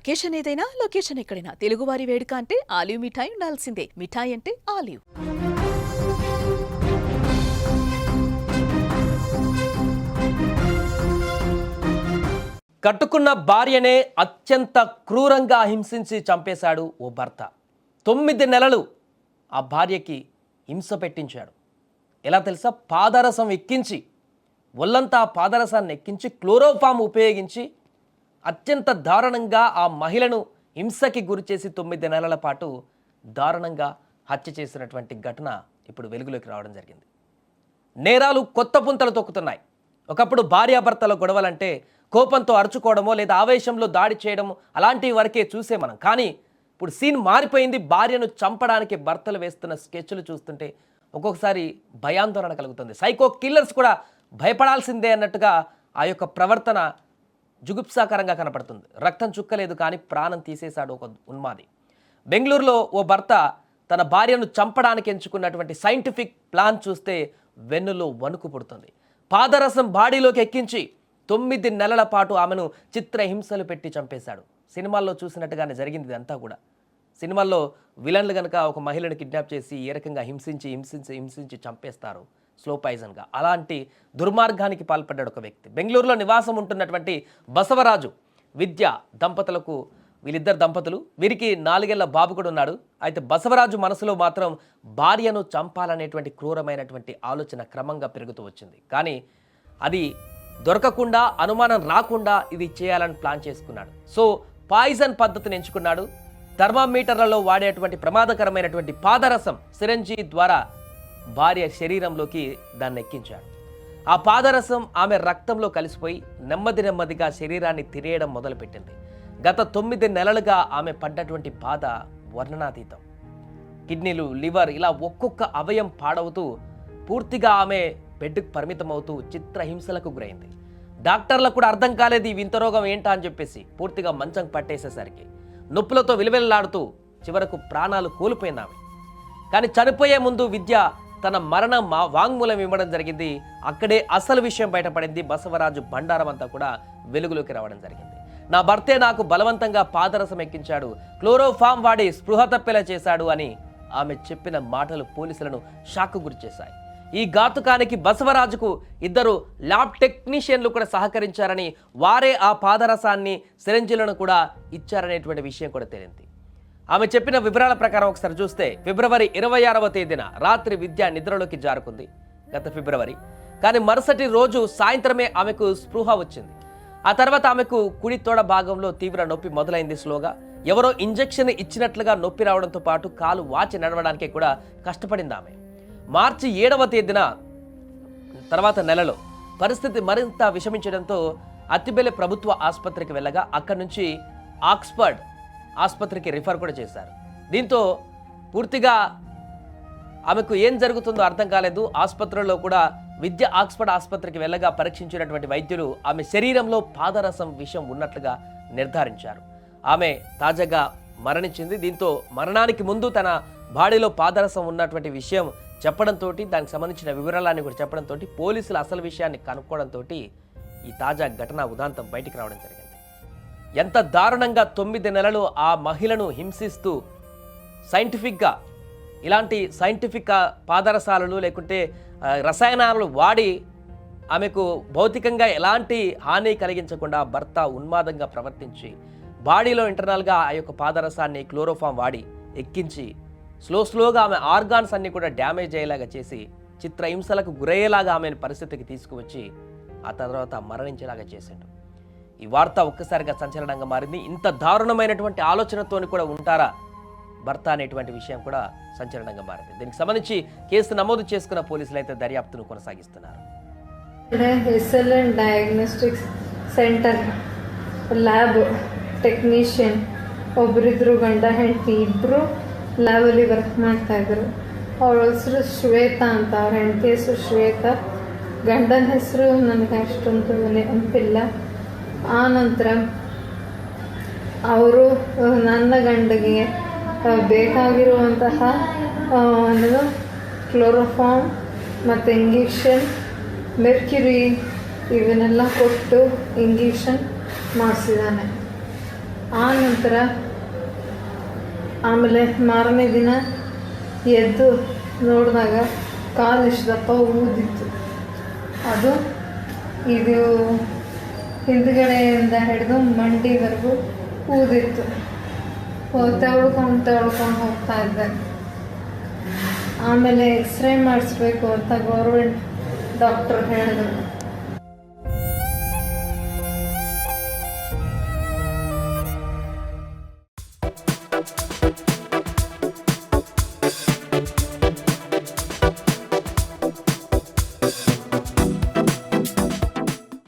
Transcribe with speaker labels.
Speaker 1: Occasion ఏదైనా location ఎక్కడైనా తెలుగువారి వేడుక అంటే ఆలివ్ మిఠాయి ఉండాల్సిందే. మిఠాయి అంటే ఆలివ్.
Speaker 2: కట్టుకున్న భార్యనే అత్యంత క్రూరంగా హింసించి చంపేశాడు ఓ భర్త. 9 నెలలు ఆ భార్యకి హింస పెట్టించాడు. ఎలా తెలుసా? పాదరసం ఎక్కించి, ఒళ్ళంతా పాదరసాన్ని ఎక్కించి క్లోరోఫామ్ ఉపయోగించి అత్యంత దారుణంగా ఆ మహిళను హింసకి గురిచేసి 9 నెలల పాటు దారుణంగా హత్య చేసినటువంటి ఘటన ఇప్పుడు వెలుగులోకి రావడం జరిగింది. నేరాలు కొత్త పుంతలు తొక్కుతున్నాయి. ఒకప్పుడు భార్యాభర్తల గొడవలంటే కోపంతో అరుచుకోవడమో లేదా ఆవేశంలో దాడి చేయడము అలాంటి వరకే చూసే మనం. కానీ ఇప్పుడు సీన్ మారిపోయింది. భార్యను చంపడానికి భర్తలు వేస్తున్న స్కెచ్లు చూస్తుంటే ఒక్కొక్కసారి భయాందోళన కలుగుతుంది. సైకో కిల్లర్స్ కూడా భయపడాల్సిందే అన్నట్టుగా ఆ యొక్క ప్రవర్తన జుగుప్సాకరంగా కనపడుతుంది. రక్తం చుక్కలేదు కానీ ప్రాణం తీసేశాడు ఒక ఉన్మాది. బెంగళూరులో ఓ భర్త తన భార్యను చంపడానికి ఎంచుకున్నటువంటి సైంటిఫిక్ ప్లాన్ చూస్తే వెన్నులో వణుకు పుడుతుంది. పాదరసం బాడీలోకి ఎక్కించి 9 నెలల పాటు ఆమెను చిత్రహింసలు పెట్టి చంపేశాడు. సినిమాల్లో చూసినట్టుగానే జరిగింది ఇదంతా కూడా. సినిమాల్లో విలన్లు కనుక ఒక మహిళను కిడ్నాప్ చేసి ఏ రకంగా హింసించి చంపేస్తారు స్లో పాయిజన్గా. అలాంటి దుర్మార్గానికి పాల్పడ్డాడు ఒక వ్యక్తి. బెంగళూరులో నివాసం ఉంటున్నటువంటి బసవరాజు విద్య దంపతులకు, వీళ్ళిద్దరు దంపతులు, వీరికి 4 ఏళ్ల బాబు కూడా ఉన్నాడు. అయితే బసవరాజు మనసులో మాత్రం భార్యను చంపాలనేటువంటి క్రూరమైనటువంటి ఆలోచన క్రమంగా పెరుగుతూ వచ్చింది. కానీ అది దొరకకుండా, అనుమానం రాకుండా ఇది చేయాలని ప్లాన్ చేసుకున్నాడు. సో పాయిజన్ పద్ధతిని ఎంచుకున్నాడు. థర్మామీటర్లలో వాడేటువంటి ప్రమాదకరమైనటువంటి పాదరసం సిరంజీ ద్వారా భార్య శరీరంలోకి దాన్ని ఎక్కించాడు. ఆ పాదరసం ఆమె రక్తంలో కలిసిపోయి నెమ్మదిగా శరీరాన్ని తినేయడం మొదలుపెట్టింది. గత 9 నెలలుగా ఆమె పడ్డటువంటి బాధ వర్ణనాతీతం. కిడ్నీలు, లివర్ ఇలా ఒక్కొక్క అవయం పాడవుతూ పూర్తిగా ఆమె బెడ్కు పరిమితమవుతూ చిత్రహింసలకు గురైంది. డాక్టర్లకు కూడా అర్థం కాలేదు ఈ వింత రోగం ఏంటా అని చెప్పేసి. పూర్తిగా మంచం పట్టేసేసరికి నొప్పులతో విలువెల్లాడుతూ చివరకు ప్రాణాలు కోల్పోయింది ఆమె. కానీ చనిపోయే ముందు విద్య తన మరణ వాంగ్మూలం ఇవ్వడం జరిగింది. అక్కడే అసలు విషయం బయటపడింది. బసవరాజు బండారం అంతా కూడా వెలుగులోకి రావడం జరిగింది. నా భర్తే నాకు బలవంతంగా పాదరసం ఎక్కించాడు, క్లోరోఫామ్ వాడి స్పృహ తప్పేలా చేశాడు అని ఆమె చెప్పిన మాటలు పోలీసులను షాక్కు గురిచేశాయి. ఈ ఘాతుకానికి బసవరాజుకు 2 ల్యాబ్ టెక్నీషియన్లు కూడా సహకరించారని, వారే ఆ పాదరసాన్ని, సిరంజిలను కూడా ఇచ్చారనేటువంటి విషయం కూడా తేలింది. ఆమె చెప్పిన వివరాల ప్రకారం ఒకసారి చూస్తే ఫిబ్రవరి 26వ తేదీన రాత్రి విద్య నిద్రలోకి జారుకుంది గత ఫిబ్రవరి. కానీ మరుసటి రోజు సాయంత్రమే ఆమెకు స్పృహ వచ్చింది. ఆ తర్వాత ఆమెకు కుడి తోడ భాగంలో తీవ్ర నొప్పి మొదలైంది. స్లోగా ఎవరో ఇంజెక్షన్ ఇచ్చినట్లుగా నొప్పి రావడంతో పాటు కాలు వాచి నడవడానికి కూడా కష్టపడింది ఆమె. మార్చి 7వ తేదీన తర్వాత నెలలో పరిస్థితి మరింత విషమించడంతో అత్తిబెల్లి ప్రభుత్వ ఆసుపత్రికి వెళ్ళగా అక్కడి నుంచి ఆక్స్ఫర్డ్ ఆసుపత్రికి రిఫర్ కూడా చేశారు. దీంతో పూర్తిగా ఆమెకు ఏం జరుగుతుందో అర్థం కాలేదు. ఆసుపత్రిలో కూడా విద్య ఆక్స్ఫర్డ్ ఆసుపత్రికి వెళ్ళగా పరీక్షించినటువంటి వైద్యులు ఆమె శరీరంలో పాదరసం విషం ఉన్నట్లుగా నిర్ధారించారు. ఆమె తాజాగా మరణించింది. దీంతో మరణానికి ముందు తన బాడీలో పాదరసం ఉన్నటువంటి విషయం చెప్పడంతో, దానికి సంబంధించిన వివరాలన్నీ కూడా చెప్పడంతో పోలీసులు అసలు విషయాన్ని కనుక్కోవడంతో ఈ తాజా ఘటన ఉదాంతం బయటికి రావడం జరిగింది. ఎంత దారుణంగా 9 నెలలు ఆ మహిళను హింసిస్తూ సైంటిఫిక్గా ఇలాంటి సైంటిఫిక్ పాదరసాలను లేకుంటే రసాయనాలు వాడి ఆమెకు భౌతికంగా ఎలాంటి హాని కలిగించకుండా భర్త ఉన్మాదంగా ప్రవర్తించి బాడీలో ఇంటర్నల్గా ఆ యొక్క పాదరసాన్ని క్లోరోఫామ్ వాడి ఎక్కించి స్లోగా ఆమె ఆర్గాన్స్ అన్ని కూడా డ్యామేజ్ అయ్యేలాగా చేసి చిత్రహింసలకు గురయ్యేలాగా ఆమెను పరిస్థితికి తీసుకువచ్చి ఆ తర్వాత మరణించేలాగా చేశాడు. ఈ వార్త ఒక్కసారిగా సంచలనంగా మారింది. ఇంత దారుణమైనటువంటి ఆలోచనతోని కూడా ఉంటారా భర్త అనేటువంటి విషయం కూడా సంచలనంగా మారింది. దీనికి సంబంధించి కేసు నమోదు చేసుకున్న పోలీసులు అయితే దర్యాప్తును కొనసాగిస్తున్నారు.
Speaker 3: SLN diagnostics centre lab technician ಒಬ್ಬರಿದ್ರು, ಗಂಡ ಹೆಂಡತಿ ಇಬ್ಬರು ಲ್ಯಾಬಲ್ಲಿ ವರ್ಕ್ ಮಾಡ್ತಾ ಇದ್ರು. ಅವ್ರ ಹೆಸರು ಶ್ವೇತಾ ಅಂತ, ಅವ್ರ ಹೆಂಡತಿ ಹೆಸರು ಶ್ವೇತಾ, ಗಂಡನ ಹೆಸರು ನನಗೆ ಅಷ್ಟೊಂದು ನೆನಪಿಲ್ಲ. ಆ ನಂತರ ಅವರು ನನ್ನ ಗಂಡಗೆ ಬೇಕಾಗಿರುವಂತಹ ಒಂದು ಕ್ಲೋರೋಫಾಮ್ ಮತ್ತು ಇಂಜೆಕ್ಷನ್, ಮೆರ್ಕ್ಯುರಿ ಇವನ್ನೆಲ್ಲ ಕೊಟ್ಟು ಇಂಜೆಕ್ಷನ್ ಮಾಡಿಸಿದ್ದಾನೆ. ಆ ನಂತರ ಆಮೇಲೆ ಮಾರನೇ ದಿನ ಎದ್ದು ನೋಡಿದಾಗ ಕಾಲು ಇಷ್ಟದಪ್ಪ ಊದಿತ್ತು. ಅದು ಇದು ಹಿಂದ್ಗಡೆಯಿಂದ ಹಿಡಿದು ಮಂಡಿವರೆಗೂ ಊದಿತ್ತು. ತೆಳ್ಕೊಂಡು ಹೋಗ್ತಾ ಇದ್ದೆ. ಆಮೇಲೆ ಎಕ್ಸ್ರೇ ಮಾಡಿಸ್ಬೇಕು ಅಂತ ಗೌರ್ಮೆಂಟ್ ಡಾಕ್ಟ್ರು ಹೇಳಿದ್ರು.